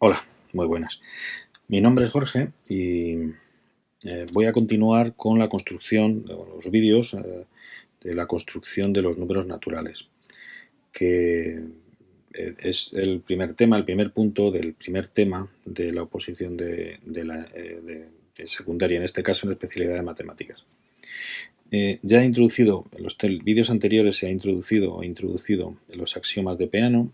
Hola, muy buenas. Mi nombre es Jorge y voy a continuar con la construcción, los vídeos de la construcción de los números naturales, que es el primer tema, el primer punto del primer tema de la oposición de secundaria, en este caso en la especialidad de matemáticas. Ya he introducido, en los vídeos anteriores se ha introducido los axiomas de Peano,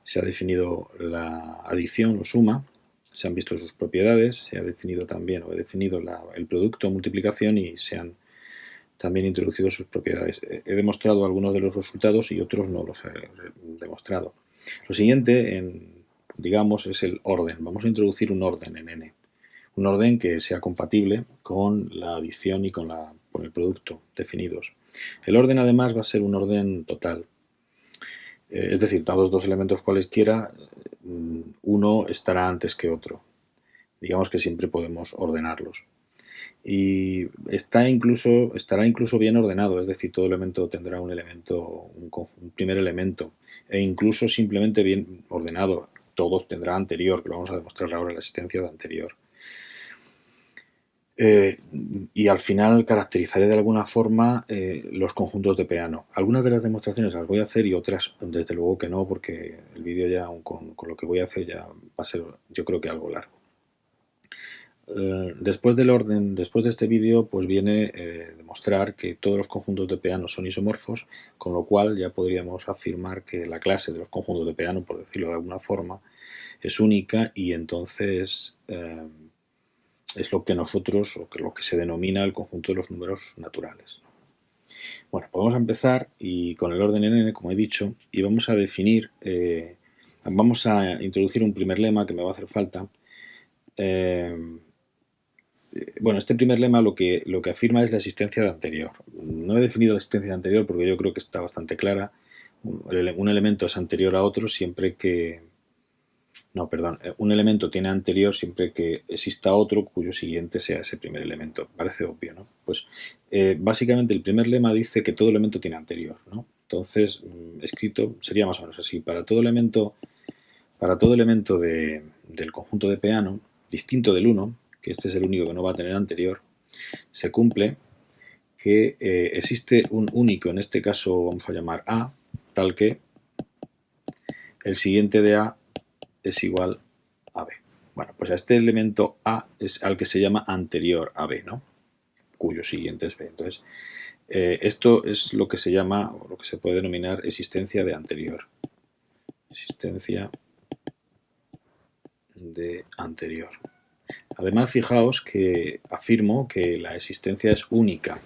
se ha definido la adición o suma, se han visto sus propiedades, se ha definido también, o he definido el producto o multiplicación y se han también introducido sus propiedades. He demostrado algunos de los resultados y otros no los he demostrado. Lo siguiente, digamos, es el orden. Vamos a introducir un orden en n. Un orden que sea compatible con la adición y con el producto definidos. El orden, además, va a ser un orden total. Es decir, dados dos elementos cualesquiera, uno estará antes que otro. Digamos que siempre podemos ordenarlos. Y estará incluso bien ordenado, es decir, todo elemento tendrá un primer elemento, e incluso simplemente bien ordenado. Todos tendrá anterior, que lo vamos a demostrar ahora, la existencia de anterior. Y al final caracterizaré de alguna forma los conjuntos de Peano. Algunas de las demostraciones las voy a hacer y otras desde luego que no, porque el vídeo ya con lo que voy a hacer ya va a ser, yo creo que algo largo. Después del orden, después de este vídeo, pues viene demostrar que todos los conjuntos de Peano son isomorfos, con lo cual ya podríamos afirmar que la clase de los conjuntos de Peano, por decirlo de alguna forma, es única y entonces es lo que nosotros, o lo que se denomina el conjunto de los números naturales. Bueno, pues vamos a empezar y con el orden en n, como he dicho, y vamos a definir, vamos a introducir un primer lema que me va a hacer falta. Bueno, este primer lema lo que afirma es la existencia de anterior. No he definido la existencia de anterior porque yo creo que está bastante clara. Un elemento es anterior a otro siempre que... No, perdón. Un elemento tiene anterior siempre que exista otro cuyo siguiente sea ese primer elemento. Parece obvio, ¿no? Pues básicamente el primer lema dice que todo elemento tiene anterior, ¿no? Entonces, escrito sería más o menos así. Para todo elemento del conjunto de Peano, distinto del 1, que este es el único que no va a tener anterior, se cumple que existe un único, en este caso vamos a llamar A, tal que el siguiente de A es igual a B. Bueno, pues a este elemento A es al que se llama anterior a B, ¿no? Cuyo siguiente es B. Entonces, esto es lo que se llama, o lo que se puede denominar existencia de anterior. Existencia de anterior. Además, fijaos que afirmo que la existencia es única.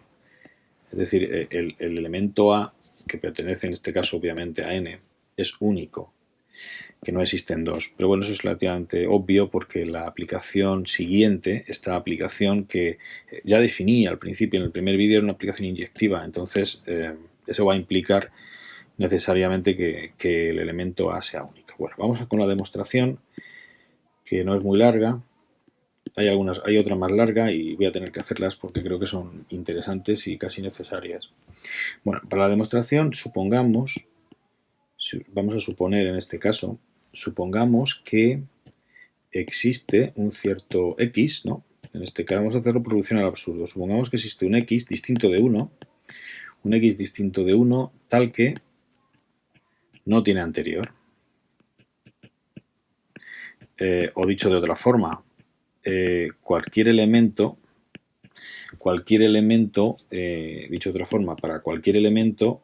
Es decir, el elemento A, que pertenece en este caso obviamente a n, es único, que no existen dos. Pero bueno, eso es relativamente obvio porque la aplicación siguiente, esta aplicación que ya definí al principio en el primer vídeo, era una aplicación inyectiva. Entonces, eso va a implicar necesariamente que el elemento A sea único. Bueno, vamos con la demostración, que no es muy larga. Hay otra más larga y voy a tener que hacerlas porque creo que son interesantes y casi necesarias. Bueno, para la demostración vamos a suponer en este caso, supongamos que existe un cierto x, ¿no? En este caso vamos a hacerlo por reducción al absurdo. Supongamos que existe un x distinto de 1, un x distinto de 1 tal que no tiene anterior. O dicho de otra forma, cualquier elemento, dicho de otra forma, para cualquier elemento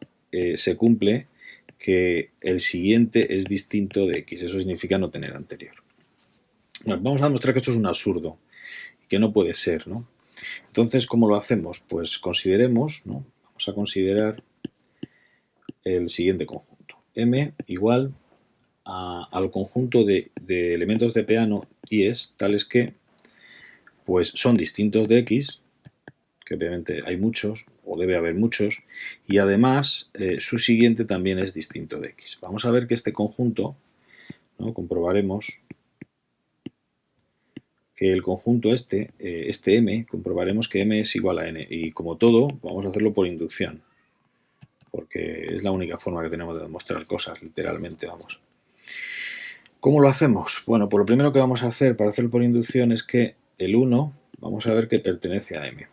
se cumple que el siguiente es distinto de x. Eso significa no tener anterior. Bueno, vamos a demostrar que esto es un absurdo, que no puede ser, ¿no? Entonces, ¿cómo lo hacemos? Pues consideremos, ¿no? Vamos a considerar el siguiente conjunto. M igual al conjunto de elementos de Peano i's tales que pues son distintos de x, que obviamente hay muchos, o debe haber muchos, y además su siguiente también es distinto de x. Vamos a ver que este conjunto, ¿no? Comprobaremos que el conjunto este m, comprobaremos que m es igual a n, y como todo, vamos a hacerlo por inducción, porque es la única forma que tenemos de demostrar cosas, literalmente, vamos. ¿Cómo lo hacemos? Bueno, pues lo primero que vamos a hacer para hacerlo por inducción es que el 1, vamos a ver que pertenece a M.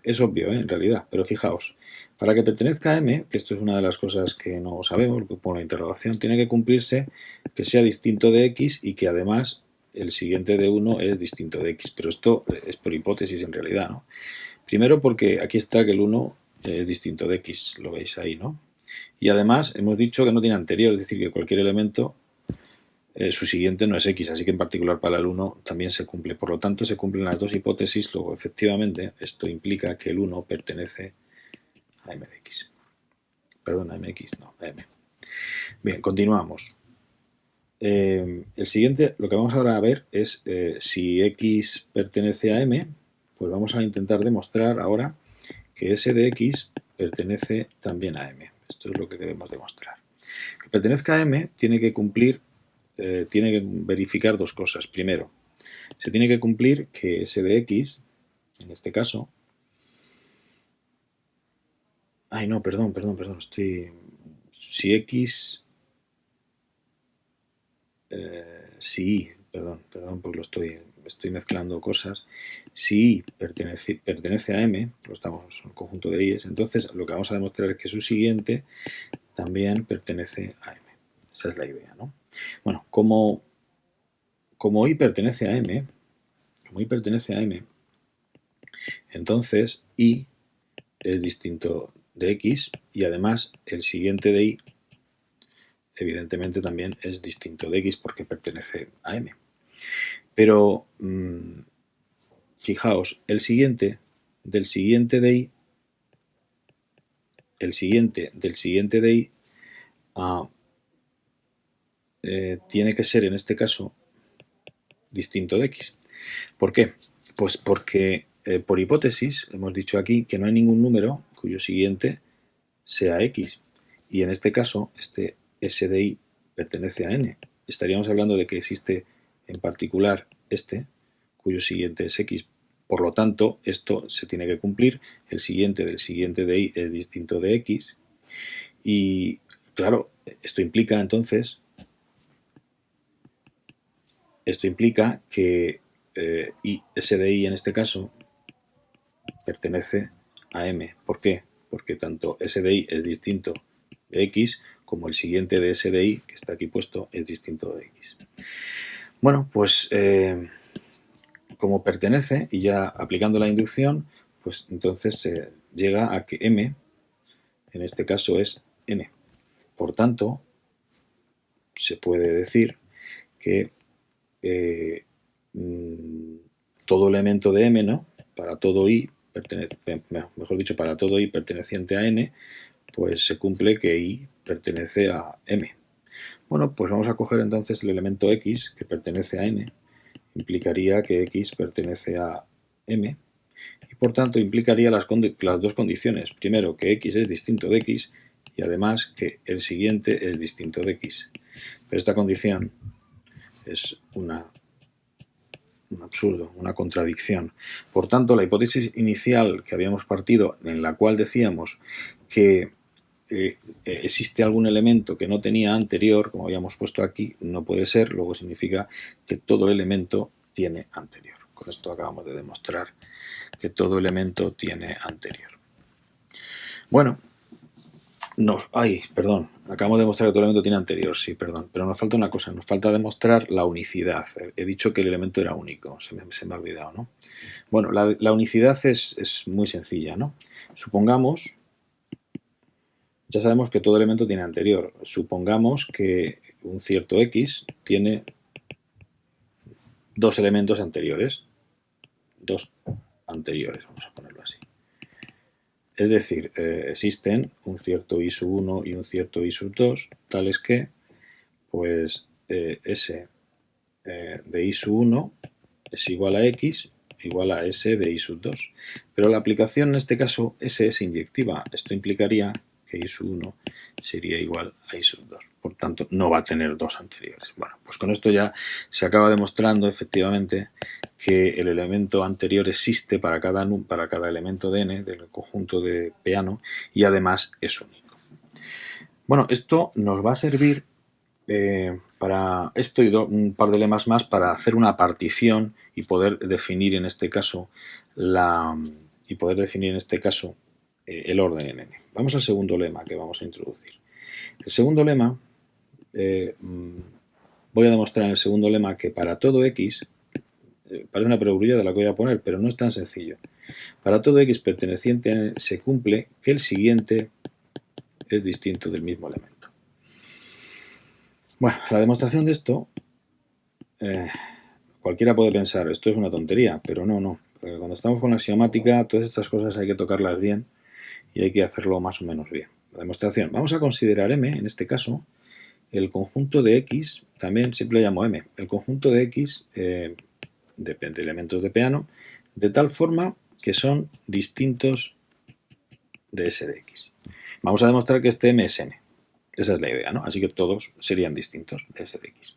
Es obvio, en realidad, pero fijaos, para que pertenezca a M, que esto es una de las cosas que no sabemos, que pone la interrogación, tiene que cumplirse que sea distinto de X y que además el siguiente de 1 es distinto de X, pero esto es por hipótesis en realidad, ¿no? Primero porque aquí está que el 1 es distinto de X, lo veis ahí, ¿no? Y además hemos dicho que no tiene anterior, es decir, que cualquier elemento, su siguiente no es X, así que en particular para el 1 también se cumple. Por lo tanto, se cumplen las dos hipótesis, luego efectivamente esto implica que el 1 pertenece a M de X. Perdón, a MX, no, a M. Bien, continuamos. El siguiente, lo que vamos ahora a ver es si X pertenece a M, pues vamos a intentar demostrar ahora que S de X pertenece también a M. Esto es lo que queremos demostrar. Que pertenezca a M tiene que cumplir, tiene que verificar dos cosas. Primero, se tiene que cumplir que S de X, en este caso... Ay, no, perdón, estoy... Si X... si perdón, porque estoy mezclando cosas. Si I pertenece a M, lo estamos en el conjunto de I's, entonces lo que vamos a demostrar es que su siguiente también pertenece a M. Esa es la idea, ¿no? Bueno, como I pertenece a M, entonces I es distinto de X y además el siguiente de I evidentemente también es distinto de X porque pertenece a M. Pero fijaos, el siguiente del siguiente de I, tiene que ser en este caso distinto de X. ¿Por qué? Pues porque por hipótesis hemos dicho aquí que no hay ningún número cuyo siguiente sea X. Y en este caso, este S de I pertenece a N. Estaríamos hablando de que existe en particular este, cuyo siguiente es X. Por lo tanto, esto se tiene que cumplir. El siguiente del siguiente de I es distinto de X. Y claro, esto implica entonces, que S de I en este caso pertenece a M. ¿Por qué? Porque tanto S de I es distinto de X como el siguiente de S de I, que está aquí puesto, es distinto de X. Bueno, pues como pertenece, y ya aplicando la inducción, pues entonces se llega a que M, en este caso, es N. Por tanto, se puede decir que todo elemento de M, ¿no? Para todo I, mejor dicho, para todo I perteneciente a N, pues se cumple que I pertenece a M. Bueno, pues vamos a coger entonces el elemento X, que pertenece a N, implicaría que X pertenece a M, y por tanto implicaría las dos condiciones. Primero, que X es distinto de X, y además que el siguiente es distinto de X. Pero esta condición es un absurdo, una contradicción. Por tanto, la hipótesis inicial que habíamos partido, en la cual decíamos que existe algún elemento que no tenía anterior, como habíamos puesto aquí, no puede ser, luego significa que todo elemento tiene anterior. Con esto acabamos de demostrar que todo elemento tiene anterior. Bueno, acabamos de demostrar que todo elemento tiene anterior, sí, perdón, pero nos falta una cosa, nos falta demostrar la unicidad. He dicho que el elemento era único, se me ha olvidado, ¿no? Bueno, la unicidad es muy sencilla, ¿no? Supongamos, ya sabemos que todo elemento tiene anterior, supongamos que un cierto X tiene dos elementos anteriores, vamos a ponerlo así. Es decir, existen un cierto I sub 1 y un cierto I sub 2, tales que, pues, S de I sub 1 es igual a X igual a S de I sub 2. Pero la aplicación en este caso S es inyectiva. Esto implicaría que I sub 1 sería igual a I sub 2. Por tanto, no va a tener dos anteriores. Bueno, pues con esto ya se acaba demostrando efectivamente que el elemento anterior existe para cada elemento de n del conjunto de peano y además es único. Bueno, esto nos va a servir Para esto y un par de lemas más para hacer una partición y poder definir en este caso el orden en n. Vamos al segundo lema que vamos a introducir. El segundo lema, voy a demostrar en el segundo lema que para todo x, parece una perogrullada la que voy a poner, pero no es tan sencillo. Para todo x perteneciente a n se cumple que el siguiente es distinto del mismo elemento. Bueno, la demostración de esto, cualquiera puede pensar, esto es una tontería, pero no. Cuando estamos con la axiomática, todas estas cosas hay que tocarlas bien y hay que hacerlo más o menos bien. La demostración. Vamos a considerar M, en este caso, el conjunto de X, también siempre lo llamo M, el conjunto de X de elementos de Peano, de tal forma que son distintos de S de X. Vamos a demostrar que este M es N. Esa es la idea, ¿no? Así que todos serían distintos de S de X.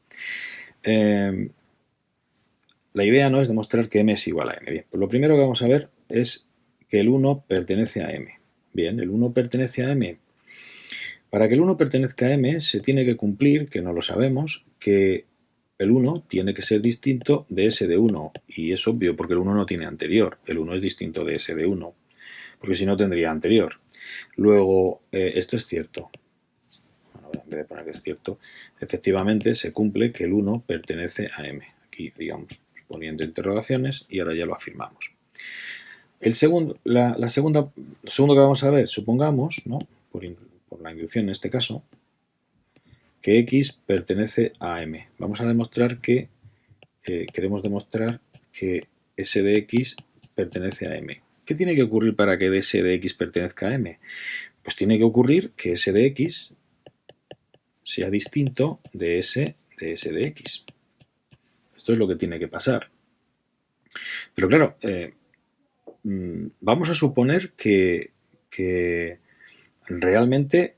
La idea no es demostrar que M es igual a N. Bien, pues lo primero que vamos a ver es que el 1 pertenece a M. Bien, el 1 pertenece a M. Para que el 1 pertenezca a M se tiene que cumplir, que no lo sabemos, que el 1 tiene que ser distinto de S de 1. Y es obvio porque el 1 no tiene anterior. El 1 es distinto de S de 1. Porque si no tendría anterior. Luego, esto es cierto. Bueno, en vez de poner que es cierto, efectivamente se cumple que el 1 pertenece a M. Aquí, digamos, poniendo interrogaciones y ahora ya lo afirmamos. Lo segundo que vamos a ver, supongamos, ¿no? por la inducción en este caso, que X pertenece a M. Vamos a demostrar que, queremos demostrar que S de X pertenece a M. ¿Qué tiene que ocurrir para que S de X pertenezca a M? Pues tiene que ocurrir que S de X sea distinto de S de X. Esto es lo que tiene que pasar. Pero claro, vamos a suponer que realmente,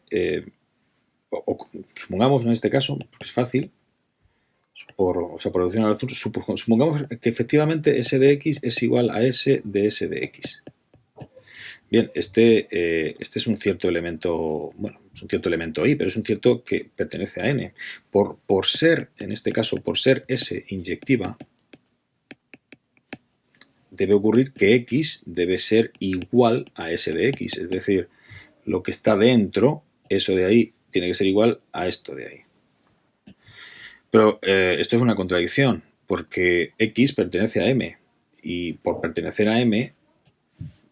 supongamos en este caso, porque es fácil, por deducción al azul, supongamos que efectivamente S de X es igual a S de X. Bien, este es un cierto elemento, bueno, es un cierto elemento I, pero es un cierto que pertenece a N. Por ser, en este caso, por ser S inyectiva, debe ocurrir que X debe ser igual a S de X, es decir, lo que está dentro, eso de ahí, tiene que ser igual a esto de ahí. Pero esto es una contradicción, porque X pertenece a M, y por pertenecer a M,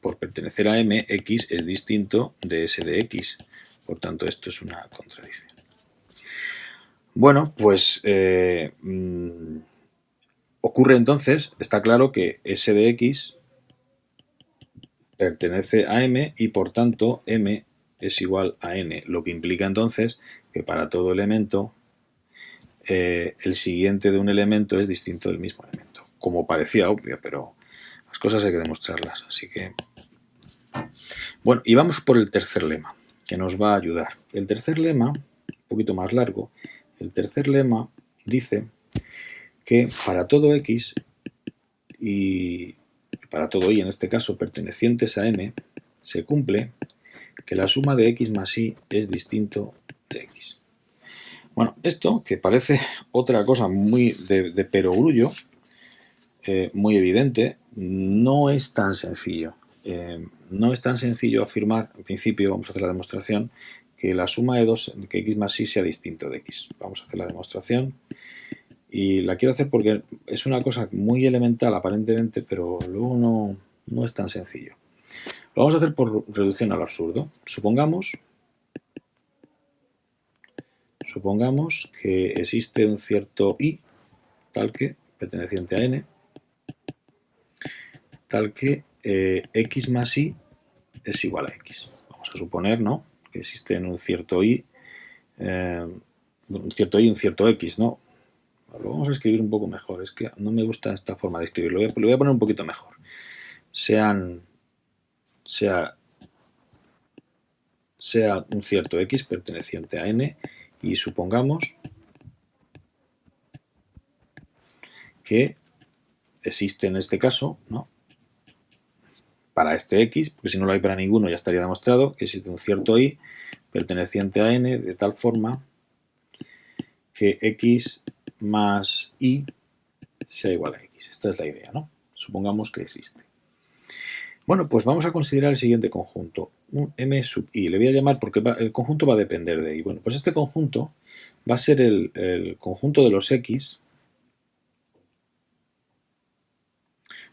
X es distinto de S de X. Por tanto, esto es una contradicción. Bueno, pues ocurre entonces, está claro que S de X pertenece a M y por tanto M es igual a N, lo que implica entonces que para todo elemento el siguiente de un elemento es distinto del mismo elemento. Como parecía obvio, pero las cosas hay que demostrarlas. Así que, bueno, y vamos por el tercer lema, que nos va a ayudar. El tercer lema, un poquito más largo, el tercer lema dice que para todo X y para todo Y, en este caso pertenecientes a N, se cumple que la suma de X más Y es distinto de X. Bueno, esto, que parece otra cosa muy de perogrullo, muy evidente, no es tan sencillo. No es tan sencillo afirmar, al principio, vamos a hacer la demostración, que la suma de que X más Y sea distinto de X. Vamos a hacer la demostración. Y la quiero hacer porque es una cosa muy elemental aparentemente, pero luego no es tan sencillo. Lo vamos a hacer por reducción al absurdo. Supongamos que existe un cierto I, tal que, perteneciente a N, tal que X más Y es igual a X. Vamos a suponer, ¿no?, que existe un cierto I, un cierto X, ¿no? Lo vamos a escribir un poco mejor, es que no me gusta esta forma de escribirlo, lo voy a poner un poquito mejor. Sea un cierto X perteneciente a N y supongamos que existe en este caso, ¿no?, para este X, porque si no lo hay para ninguno ya estaría demostrado, que existe un cierto I perteneciente a N de tal forma que x más y sea igual a x. Esta es la idea, ¿no? Supongamos que existe. Bueno, pues vamos a considerar el siguiente conjunto, un m sub i. Le voy a llamar porque el conjunto va a depender de i. Bueno, pues este conjunto va a ser el conjunto de los x.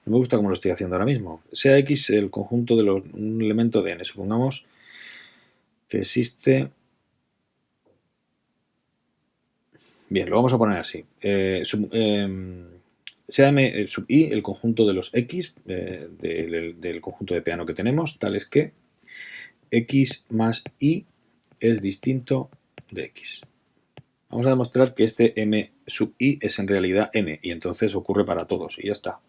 No me gusta cómo lo estoy haciendo ahora mismo. Sea x el conjunto de un elemento de n. Supongamos que existe... Bien, lo vamos a poner así. Sea m sub i el conjunto de los x del conjunto de Peano que tenemos, tales que x más y es distinto de x. Vamos a demostrar que este m sub i es en realidad n, y entonces ocurre para todos, y ya está.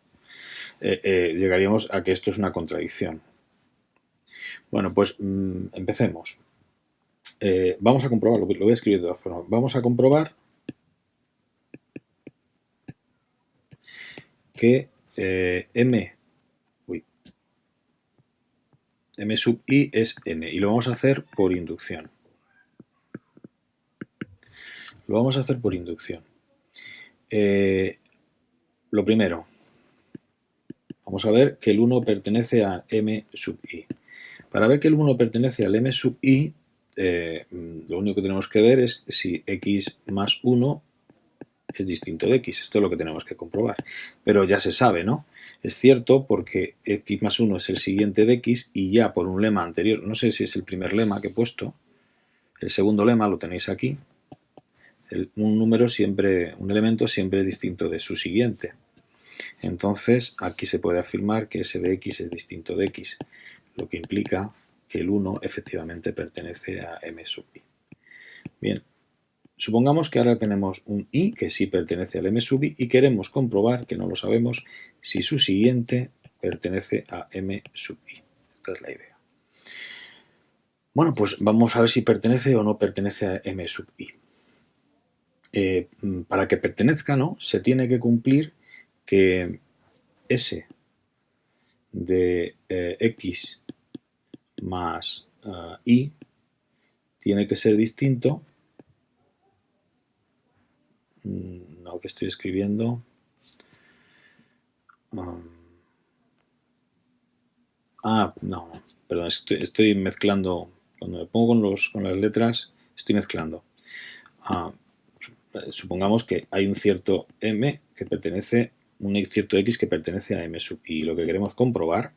Llegaríamos a que esto es una contradicción. Bueno, pues empecemos. Vamos a comprobarlo, lo voy a escribir de otra forma. Vamos a comprobar que m sub i es n, y lo vamos a hacer por inducción. Lo vamos a hacer por inducción. Lo primero, vamos a ver que el 1 pertenece a m sub i. Para ver que el 1 pertenece al m sub i, lo único que tenemos que ver es si x más 1 es distinto de x. Esto es lo que tenemos que comprobar. Pero ya se sabe, ¿no? Es cierto porque x más 1 es el siguiente de x, y ya por un lema anterior, no sé si es el primer lema que he puesto, el segundo lema lo tenéis aquí, un elemento siempre es distinto de su siguiente. Entonces aquí se puede afirmar que s de x es distinto de x, lo que implica que el 1 efectivamente pertenece a m sub i. Bien, supongamos que ahora tenemos un i que sí pertenece al m sub i, y queremos comprobar, que no lo sabemos, si su siguiente pertenece a m sub i. Esta es la idea. Bueno, pues vamos a ver si pertenece o no pertenece a m sub i. Para que pertenezca, ¿no?, se tiene que cumplir que s de x más y tiene que ser distinto. No, que estoy escribiendo. No, perdón, estoy mezclando. Cuando me pongo con las letras, estoy mezclando. Supongamos que hay un cierto m que pertenece, un cierto x que pertenece a m sub i, y lo que queremos comprobar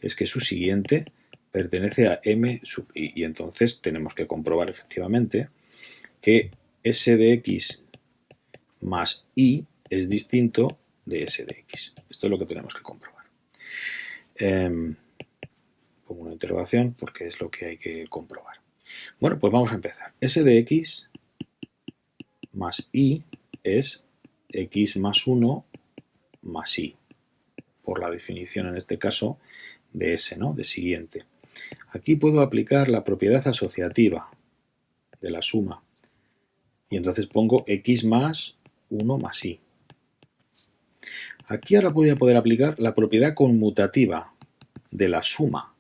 es que su siguiente pertenece a m sub i, y entonces tenemos que comprobar efectivamente que s de x más y es distinto de s de x. Esto es lo que tenemos que comprobar. Pongo una interrogación porque es lo que hay que comprobar. Bueno, pues vamos a empezar. S de x más y es x más 1 más y, por la definición en este caso de S, ¿no?, de siguiente. Aquí puedo aplicar la propiedad asociativa de la suma, y entonces pongo x más 1 más y. Aquí ahora voy a poder aplicar la propiedad conmutativa de la suma,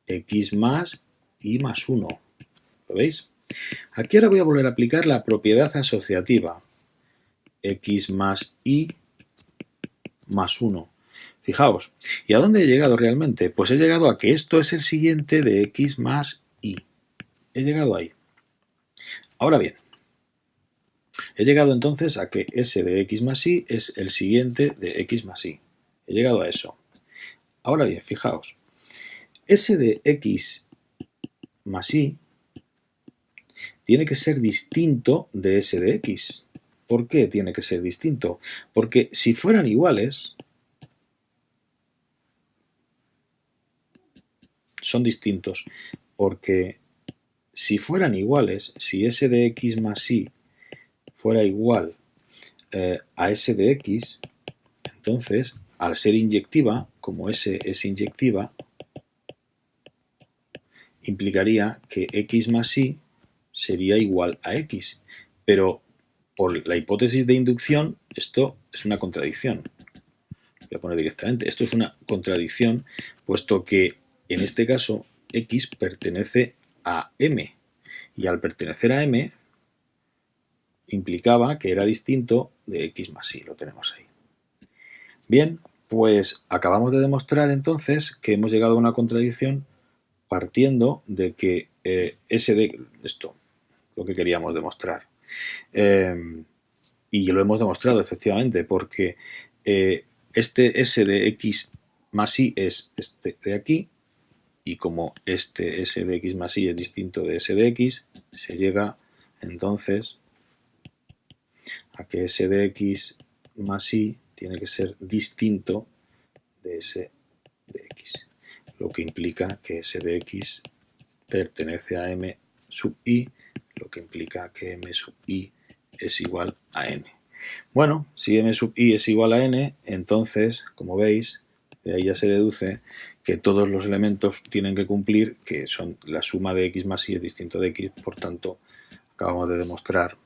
x más y más 1. ¿Lo veis? Aquí ahora voy a volver a aplicar la propiedad asociativa, x más y más 1. Fijaos, ¿y a dónde he llegado realmente? Pues he llegado a que esto es el siguiente de x más y. He llegado ahí. Ahora bien, he llegado entonces a que s de x más y es el siguiente de x más y. He llegado a eso. Ahora bien, fijaos, s de x más y tiene que ser distinto de s de x. ¿Por qué tiene que ser distinto? Porque si fueran iguales, son distintos, porque si fueran iguales, si s de x más y fuera igual a s de x, entonces, al ser inyectiva, como s es inyectiva, implicaría que x más y sería igual a x. Pero por la hipótesis de inducción, esto es una contradicción. Voy a poner directamente, esto es una contradicción, puesto que en este caso x pertenece a m, y al pertenecer a m, implicaba que era distinto de x más y. Lo tenemos ahí. Bien, pues acabamos de demostrar entonces que hemos llegado a una contradicción partiendo de que S de esto, lo que queríamos demostrar. Y lo hemos demostrado efectivamente, porque este S de x más y es este de aquí, y como este S de x más y es distinto de S de x, se llega entonces a que S de x más y tiene que ser distinto de S de x, lo que implica que S de x pertenece a m sub i, lo que implica que m sub i es igual a n. Bueno, si m sub i es igual a n, entonces, como veis, de ahí ya se deduce que todos los elementos tienen que cumplir, que son la suma de x más y es distinto de x, por tanto, acabamos de demostrar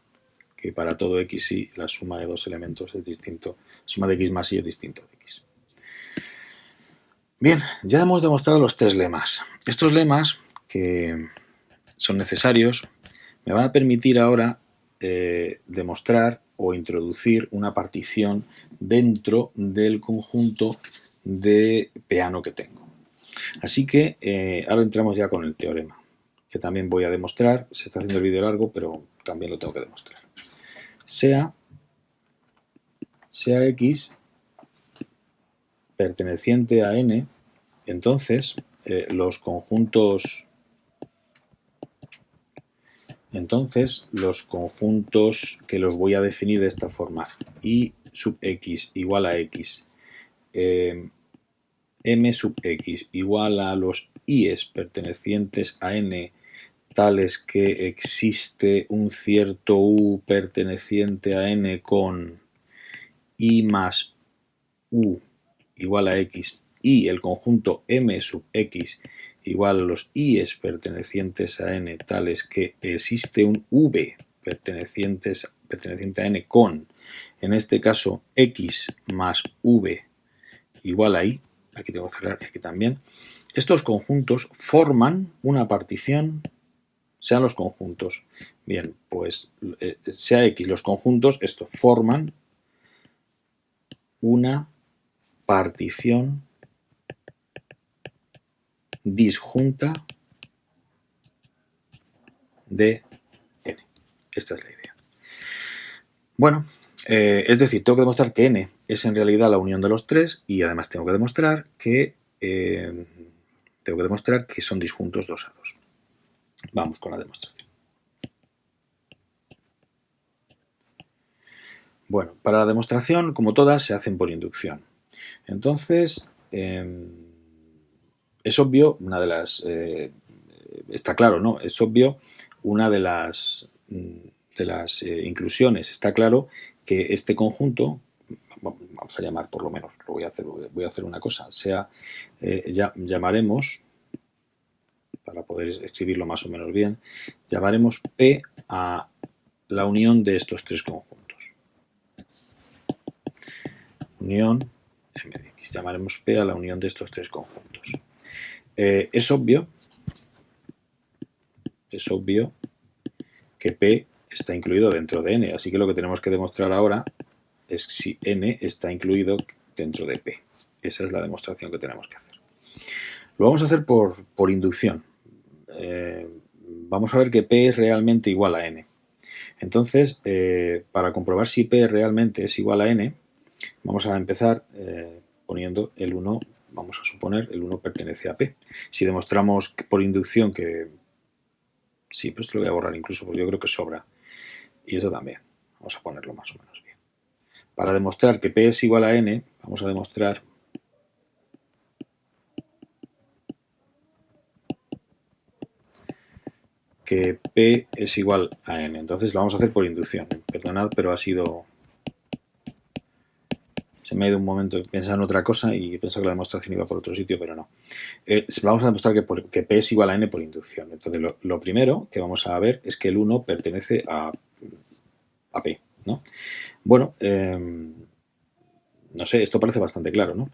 que para todo x y la suma de dos elementos es distinto, la suma de x más y es distinto de x. Bien, ya hemos demostrado los tres lemas. Estos lemas, que son necesarios, me van a permitir ahora demostrar o introducir una partición dentro del conjunto de Peano que tengo. Así que ahora entramos ya con el teorema, que también voy a demostrar. Se está haciendo el vídeo largo, pero también lo tengo que demostrar. Sea x perteneciente a n, entonces los conjuntos que los voy a definir de esta forma, y sub x igual a x, m sub x igual a los i's pertenecientes a n, tales que existe un cierto u perteneciente a n con i más u igual a x, y el conjunto m sub x igual a los i's pertenecientes a n, tales que existe un v perteneciente a n con, en este caso, x más v igual a i, aquí tengo que cerrar y aquí también. Estos conjuntos forman una partición, sean los conjuntos. Bien, pues sea x los conjuntos, esto forman una partición disjunta de n. Esta es la idea. Bueno, es decir, tengo que demostrar que n es en realidad la unión de los tres, y además tengo que demostrar que son disjuntos 2 a 2. Vamos con la demostración. Bueno, para la demostración, como todas, se hacen por inducción. Entonces, es obvio, una de las... está claro, ¿no? Es obvio una de las inclusiones. Está claro que este conjunto, vamos a llamar por lo menos, voy a hacer una cosa, llamaremos, para poder escribirlo más o menos bien, llamaremos P a la unión de estos tres conjuntos. Unión M de X. Llamaremos P a la unión de estos tres conjuntos. Es obvio que P está incluido dentro de N, así que lo que tenemos que demostrar ahora es si N está incluido dentro de P. Esa es la demostración que tenemos que hacer. Lo vamos a hacer por inducción. Vamos a ver que P es realmente igual a N. Entonces, para comprobar si P realmente es igual a N, vamos a empezar poniendo el 1, vamos a suponer el 1 pertenece a P. Si demostramos por inducción que... Sí, pero esto lo voy a borrar incluso porque yo creo que sobra. Y esto también. Vamos a ponerlo más o menos bien. Para demostrar que P es igual a N, vamos a demostrar que P es igual a N. Entonces lo vamos a hacer por inducción. Perdonad, pero ha sido... Se me ha ido un momento pensando en otra cosa y he pensado que la demostración iba por otro sitio, pero no. Vamos a demostrar que P es igual a N por inducción. Entonces lo primero que vamos a ver es que el 1 pertenece a P, ¿no? Bueno, no sé, esto parece bastante claro, ¿no?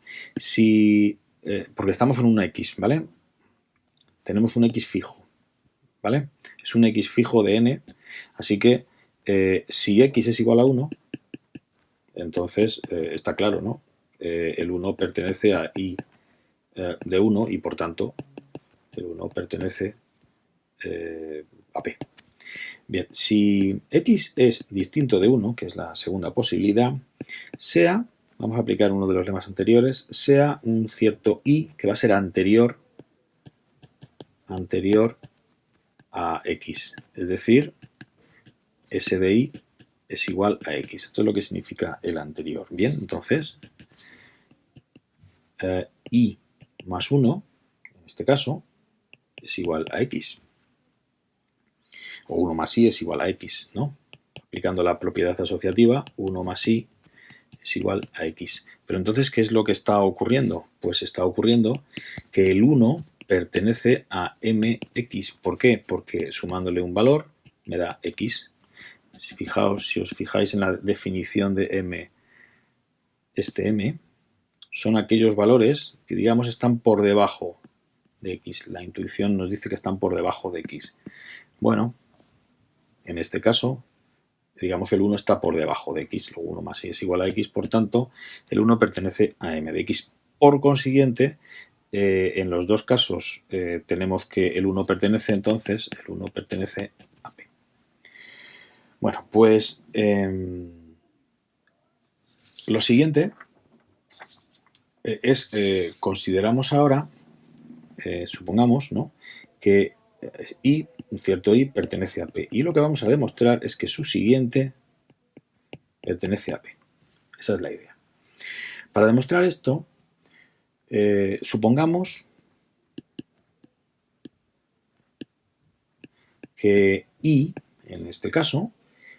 Porque estamos en una X, ¿vale? Tenemos un X fijo, ¿vale? Es un X fijo de N, así que Si x es igual a 1, entonces está claro, ¿no? El 1 pertenece a i de 1 y por tanto el 1 pertenece a p. Bien, si x es distinto de 1, que es la segunda posibilidad, sea, vamos a aplicar uno de los lemas anteriores, sea un cierto i que va a ser anterior a x, es decir, s de i es igual a x. Esto es lo que significa el anterior. Bien, entonces, i más 1, en este caso, es igual a x. O 1 más i es igual a x, ¿no? Aplicando la propiedad asociativa, 1 más i es igual a x. Pero entonces, ¿qué es lo que está ocurriendo? Pues está ocurriendo que el 1 pertenece a mx. ¿Por qué? Porque sumándole un valor me da x. Si os fijáis en la definición de m, este m son aquellos valores que, digamos, están por debajo de x. La intuición nos dice que están por debajo de x. Bueno, en este caso, digamos que el 1 está por debajo de x, lo 1 más i es igual a x, por tanto, el 1 pertenece a m de x. Por consiguiente, en los dos casos tenemos que el 1 pertenece, entonces, el 1 pertenece a p. Bueno, pues lo siguiente es, consideramos ahora, supongamos, ¿no?, que un cierto i pertenece a p. Y lo que vamos a demostrar es que su siguiente pertenece a p. Esa es la idea. Para demostrar esto, supongamos que i, en este caso,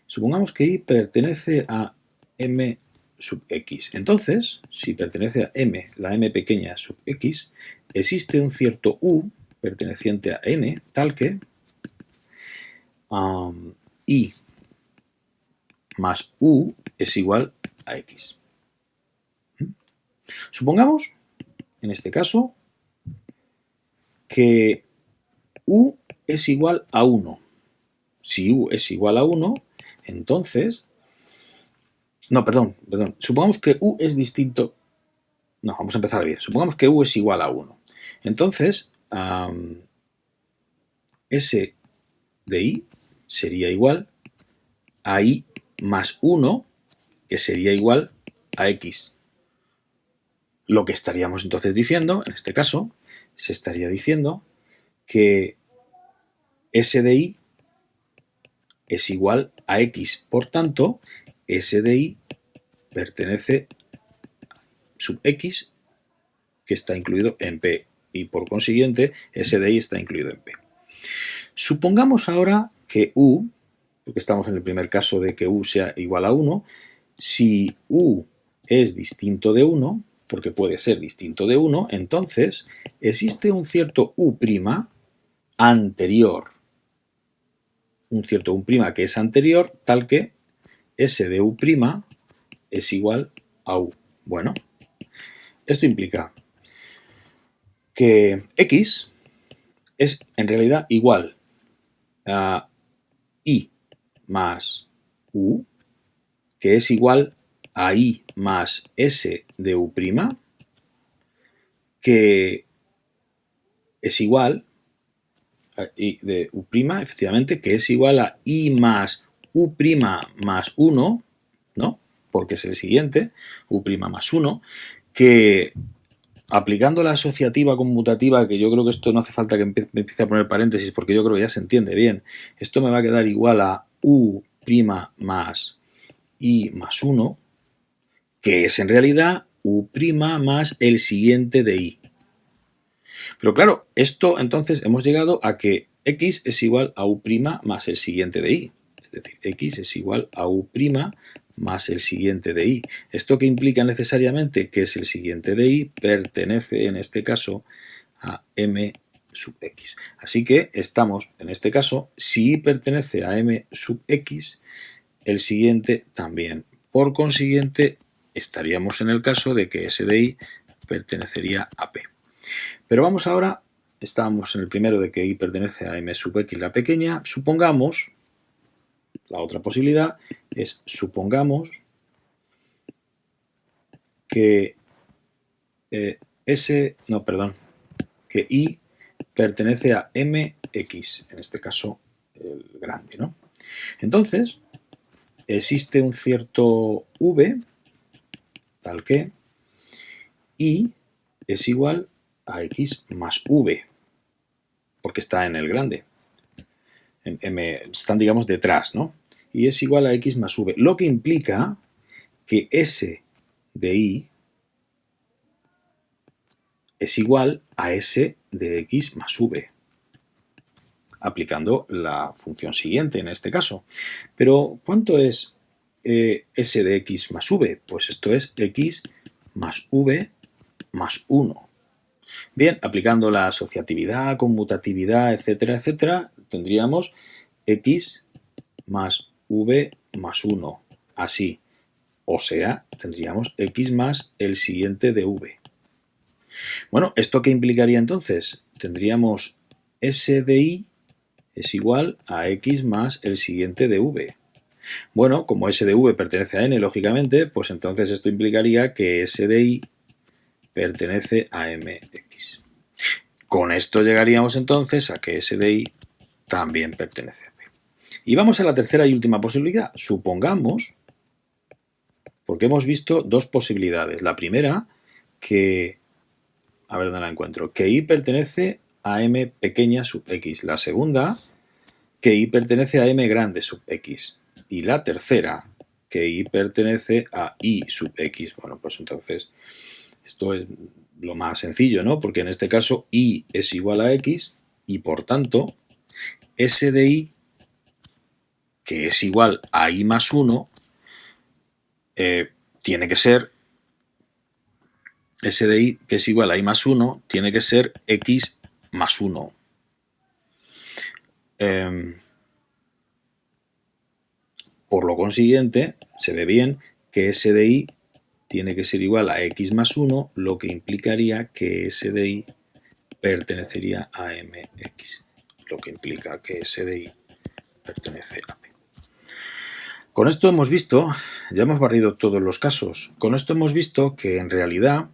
supongamos que i pertenece a m sub x. Entonces, si pertenece a m, la m pequeña sub x, existe un cierto u perteneciente a n, tal que i más u es igual a x. Supongamos, en este caso, que u es igual a 1. Si u es igual a 1, entonces... No, perdón. Supongamos que u es distinto... No, vamos a empezar bien. Supongamos que u es igual a 1. Entonces, s de i sería igual a i más 1, que sería igual a x. Lo que estaríamos entonces diciendo, en este caso, se estaría diciendo que s de i es igual a x. Por tanto, s de i pertenece sub x, que está incluido en p. Y por consiguiente, s de i está incluido en p. Supongamos ahora que u, porque estamos en el primer caso de que u sea igual a 1, si u es distinto de 1, porque puede ser distinto de 1, entonces existe un cierto u' anterior, un cierto u' que es anterior, tal que s de u' es igual a u. Bueno, esto implica que x es en realidad igual a i más u, que es igual a i más s de u', que es igual a i de u', efectivamente, que es igual a i más u' más 1, ¿no?, porque es el siguiente, u' más 1, que aplicando la asociativa conmutativa, que yo creo que esto no hace falta que me empiece a poner paréntesis, porque yo creo que ya se entiende bien, esto me va a quedar igual a u' más i más 1, que es en realidad u' más el siguiente de i. Pero claro, esto entonces hemos llegado a que x es igual a u' más el siguiente de i. Es decir, x es igual a u' más el siguiente de i. ¿Esto qué implica necesariamente? Que es el siguiente de i pertenece en este caso a m sub x. Así que estamos, en este caso, si i pertenece a m sub x, el siguiente también. Por consiguiente, estaríamos en el caso de que s de i pertenecería a p. Pero vamos ahora, estábamos en el primero de que i pertenece a m sub x, la pequeña. Supongamos La otra posibilidad es, supongamos que que I pertenece a MX, en este caso el grande, ¿no? Entonces, existe un cierto V, tal que I es igual a X más V, porque está en el grande. En M, están, digamos, detrás, ¿no? Y es igual a X más V, lo que implica que S de I es igual a S de X más V, aplicando la función siguiente en este caso. Pero, ¿cuánto es S de X más V? Pues esto es X más V más 1. Bien, aplicando la asociatividad, conmutatividad, etcétera, etcétera, tendríamos X más V más 1, así. O sea, tendríamos X más el siguiente de V. Bueno, ¿esto qué implicaría entonces? Tendríamos S de I es igual a X más el siguiente de V. Bueno, como S de V pertenece a N, lógicamente, pues entonces esto implicaría que S de I pertenece a MX. Con esto llegaríamos entonces a que S de I también pertenece a P. Y vamos a la tercera y última posibilidad. Supongamos, porque hemos visto dos posibilidades. La primera, que, a ver dónde la encuentro, que I pertenece a M pequeña sub X. La segunda, que I pertenece a M grande sub X. Y la tercera, que I pertenece a I sub X. Bueno, pues entonces esto es lo más sencillo, ¿no? Porque en este caso I es igual a X y por tanto S de I, que es igual a I más 1, tiene que ser, S de I, que es igual a I más 1, tiene que ser X más 1. Por lo consiguiente, se ve bien que S de I tiene que ser igual a X más 1, lo que implicaría que S de I pertenecería a MX, lo que implica que S de I pertenece a P. Con esto hemos visto, ya hemos barrido todos los casos, con esto hemos visto que en realidad,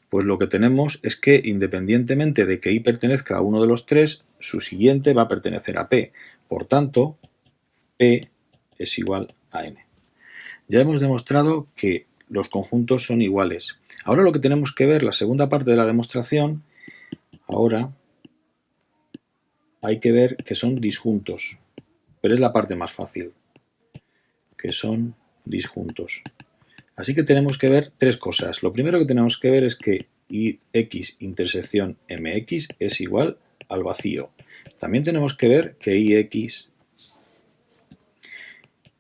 pues lo que tenemos es que independientemente de que I pertenezca a uno de los tres, su siguiente va a pertenecer a P. Por tanto, P es igual a N. Ya hemos demostrado que los conjuntos son iguales. Ahora lo que tenemos que ver, la segunda parte de la demostración, ahora hay que ver que son disjuntos, pero es la parte más fácil, que son disjuntos. Así que tenemos que ver tres cosas. Lo primero que tenemos que ver es que Ix intersección Mx es igual al vacío. También tenemos que ver que Ix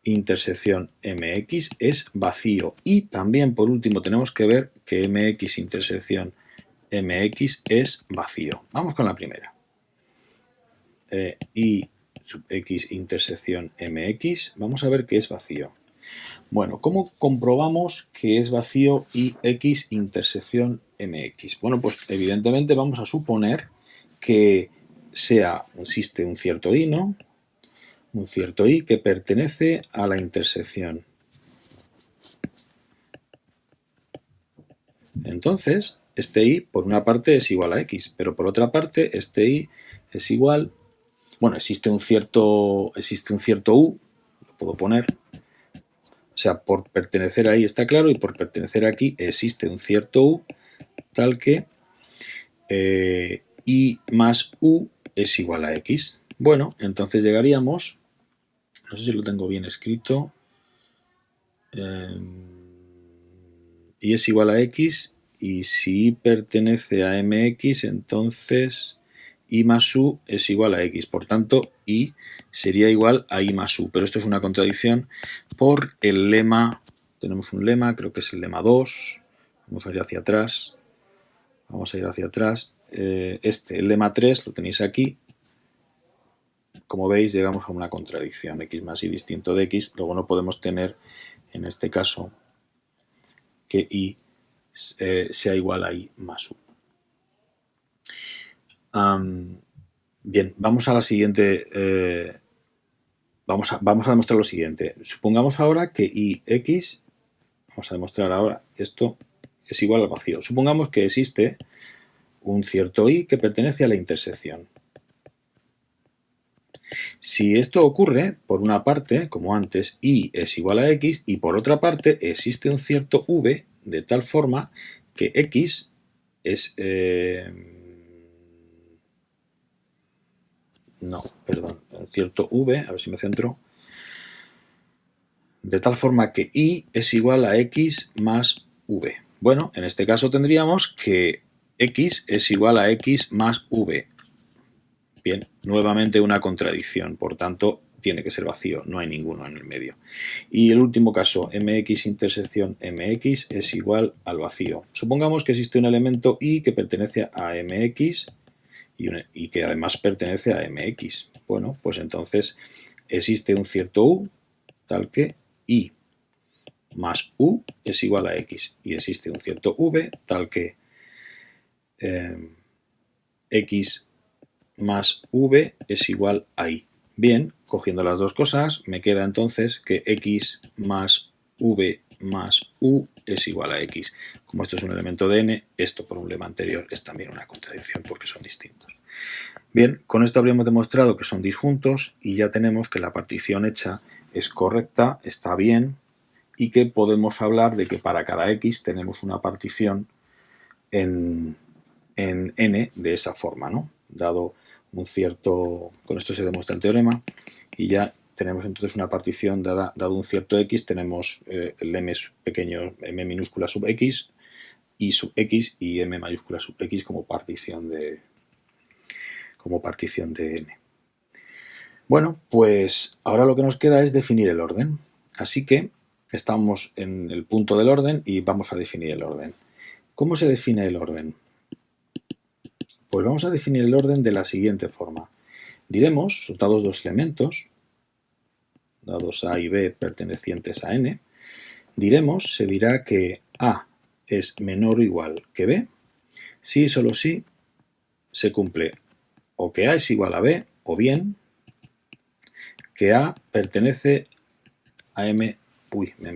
intersección Mx es vacío. Y también, por último, tenemos que ver que Mx intersección Mx es vacío. Vamos con la primera. I sub x intersección Mx, vamos a ver que es vacío. Bueno, ¿cómo comprobamos que es vacío Ix intersección Mx? Bueno, pues evidentemente vamos a suponer que existe un cierto I, ¿no? Un cierto I que pertenece a la intersección. Entonces, este I por una parte es igual a X, pero por otra parte este I es igual, bueno, existe un cierto U, lo puedo poner, o sea, por pertenecer ahí está claro, y por pertenecer aquí existe un cierto U, tal que I más U es igual a X. Bueno, entonces llegaríamos, no sé si lo tengo bien escrito, I es igual a X, y si I pertenece a MX, entonces I más U es igual a X. Por tanto, I sería igual a I más U. Pero esto es una contradicción por el lema. Tenemos un lema, creo que es el lema 2. Vamos a ir hacia atrás. El lema 3 lo tenéis aquí. Como veis, llegamos a una contradicción. X más Y distinto de X. Luego no podemos tener, en este caso, que I sea igual a I más U. Bien, vamos a la siguiente Vamos a demostrar lo siguiente. Supongamos ahora que ix, vamos a demostrar ahora esto, es igual al vacío. Supongamos que existe un cierto y que pertenece a la intersección. Si esto ocurre, por una parte, como antes, y es igual a x, y por otra parte existe un cierto v de tal forma que x es... no, perdón, un cierto v, a ver si me centro, de tal forma que y es igual a x más v. Bueno, en este caso tendríamos que x es igual a x más v. Bien, nuevamente una contradicción, por tanto tiene que ser vacío, no hay ninguno en el medio. Y el último caso, mx intersección mx es igual al vacío. Supongamos que existe un elemento y que pertenece a mx y que además pertenece a mx. Bueno, pues entonces existe un cierto u tal que y más u es igual a x y existe un cierto v tal que x más v es igual a y. Bien, cogiendo las dos cosas, me queda entonces que x más v más u es igual a x. Como esto es un elemento de n, esto por un lema anterior es también una contradicción porque son distintos. Bien, con esto habríamos demostrado que son disjuntos y ya tenemos que la partición hecha es correcta, está bien, y que podemos hablar de que para cada x tenemos una partición en n de esa forma, ¿no? Dado un cierto... Con esto se demuestra el teorema y ya tenemos entonces una partición dado un cierto x, tenemos el m pequeño, m minúscula sub x y sub x y m mayúscula sub x como partición de n. Bueno, pues ahora lo que nos queda es definir el orden. Así que estamos en el punto del orden y vamos a definir el orden. ¿Cómo se define el orden? Pues vamos a definir el orden de la siguiente forma. Diremos, dados dos elementos, dados A y B pertenecientes a n, se dirá que A es menor o igual que B si y solo si se cumple o que A es igual a B o bien que A pertenece a M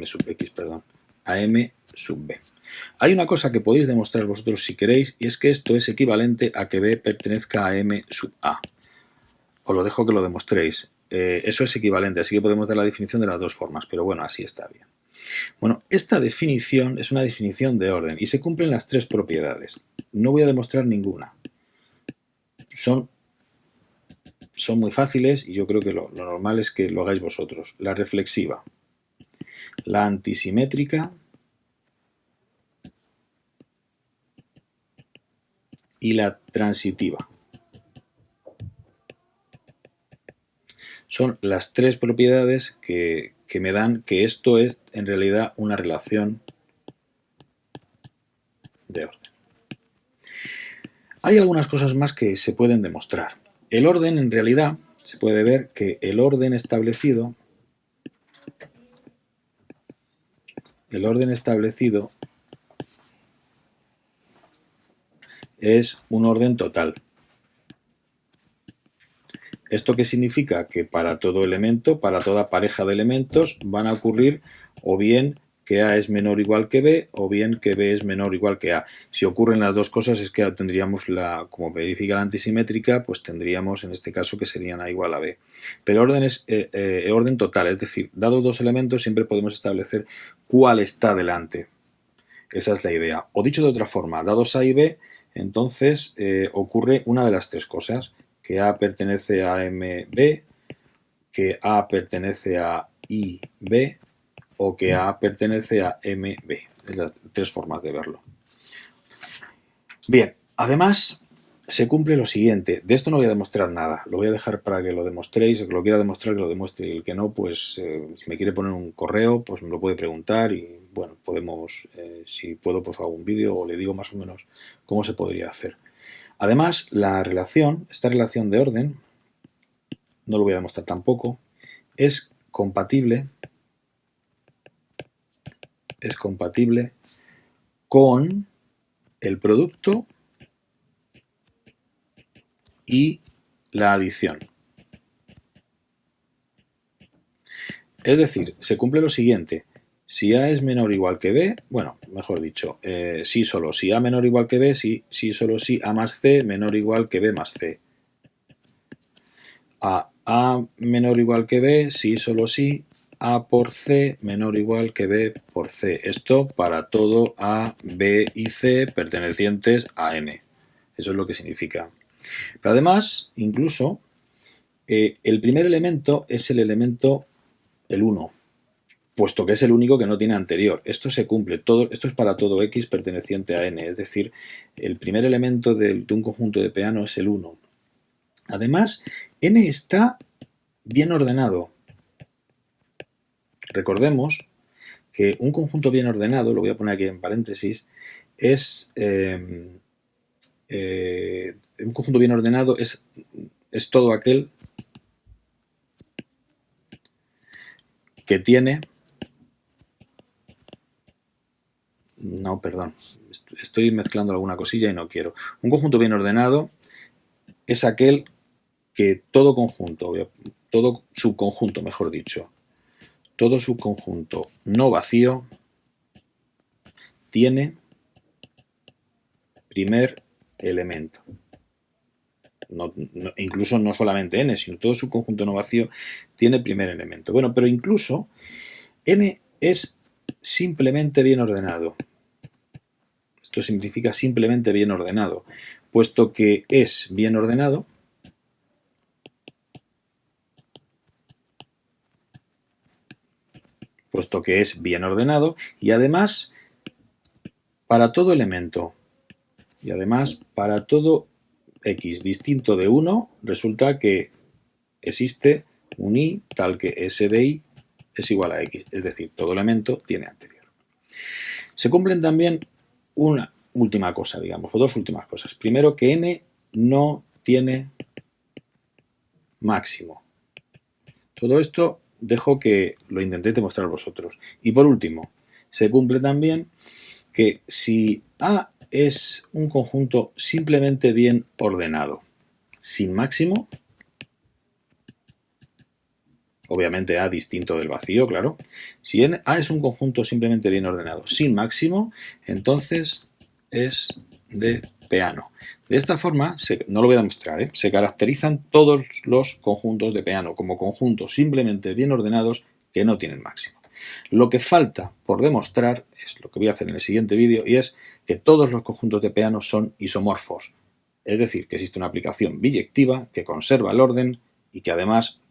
sub X, perdón, a M sub B. Hay una cosa que podéis demostrar vosotros si queréis, y es que esto es equivalente a que B pertenezca a M sub A. Os lo dejo que lo demostréis. Eso es equivalente, así que podemos dar la definición de las dos formas, pero bueno, así está bien. Bueno, esta definición es una definición de orden y se cumplen las tres propiedades. No voy a demostrar ninguna. Son muy fáciles y yo creo que lo normal es que lo hagáis vosotros. La reflexiva, la antisimétrica y la transitiva. Son las tres propiedades que me dan que esto es en realidad una relación de orden. Hay algunas cosas más que se pueden demostrar. El orden, en realidad, se puede ver que el orden establecido es un orden total. ¿Esto qué significa? Que para todo elemento, para toda pareja de elementos, van a ocurrir o bien que A es menor o igual que B, o bien que B es menor o igual que A. Si ocurren las dos cosas es que tendríamos, como verifica la antisimétrica, pues tendríamos en este caso que serían A igual a B. Pero orden es orden total, es decir, dados dos elementos siempre podemos establecer cuál está delante. Esa es la idea. O dicho de otra forma, dados A y B, entonces ocurre una de las tres cosas, que A pertenece a MB, que A pertenece a IB o que A pertenece a MB. Es las tres formas de verlo. Bien, además se cumple lo siguiente. De esto no voy a demostrar nada. Lo voy a dejar para que lo demostréis. El que lo quiera demostrar, que lo demuestre. Y el que no, pues si me quiere poner un correo, pues me lo puede preguntar y bueno, podemos, si puedo, pues hago un vídeo o le digo más o menos cómo se podría hacer. Además, esta relación de orden, no lo voy a demostrar tampoco, es compatible con el producto y la adición. Es decir, se cumple lo siguiente. Si A es menor o igual que B, bueno, mejor dicho, sí solo si A menor o igual que B, sí solo si A más C menor o igual que B más C. A menor o igual que B, sí solo si A por C menor o igual que B por C. Esto para todo A, B y C pertenecientes a N. Eso es lo que significa. Pero además, incluso, el primer elemento es el elemento, el 1, puesto que es el único que no tiene anterior. Esto se cumple, esto es para todo X perteneciente a N, es decir, el primer elemento de un conjunto de peano es el 1. Además, N está bien ordenado. Recordemos que un conjunto bien ordenado, lo voy a poner aquí en paréntesis, es un conjunto bien ordenado es todo aquel que tiene... No, perdón, estoy mezclando alguna cosilla y no quiero. Un conjunto bien ordenado es aquel que todo conjunto, todo subconjunto, mejor dicho, todo subconjunto no vacío tiene primer elemento. Incluso no solamente n, sino todo subconjunto no vacío tiene primer elemento. Bueno, pero incluso n es simplemente bien ordenado. Esto significa simplemente bien ordenado, puesto que es bien ordenado, y además para todo elemento y además para todo X distinto de 1 resulta que existe un I tal que S de I es igual a X, es decir, todo elemento tiene anterior. Se cumplen también una última cosa, digamos, o dos últimas cosas. Primero, que N no tiene máximo. Todo esto dejo que lo intentéis demostrar vosotros. Y por último, se cumple también que si A es un conjunto simplemente bien ordenado, sin máximo, obviamente A distinto del vacío, claro. Si A es un conjunto simplemente bien ordenado, sin máximo, entonces es de peano. De esta forma, no lo voy a demostrar, se caracterizan todos los conjuntos de peano como conjuntos simplemente bien ordenados que no tienen máximo. Lo que falta por demostrar es lo que voy a hacer en el siguiente vídeo, y es que todos los conjuntos de peano son isomorfos. Es decir, que existe una aplicación biyectiva que conserva el orden y que además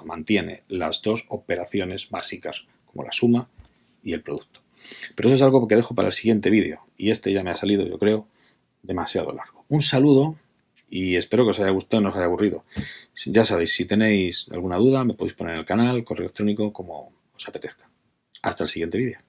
mantiene las dos operaciones básicas, como la suma y el producto. Pero eso es algo que dejo para el siguiente vídeo, y este ya me ha salido, yo creo, demasiado largo. Un saludo y espero que os haya gustado y no os haya aburrido. Ya sabéis, si tenéis alguna duda me podéis poner en el canal, correo electrónico, como os apetezca. Hasta el siguiente vídeo.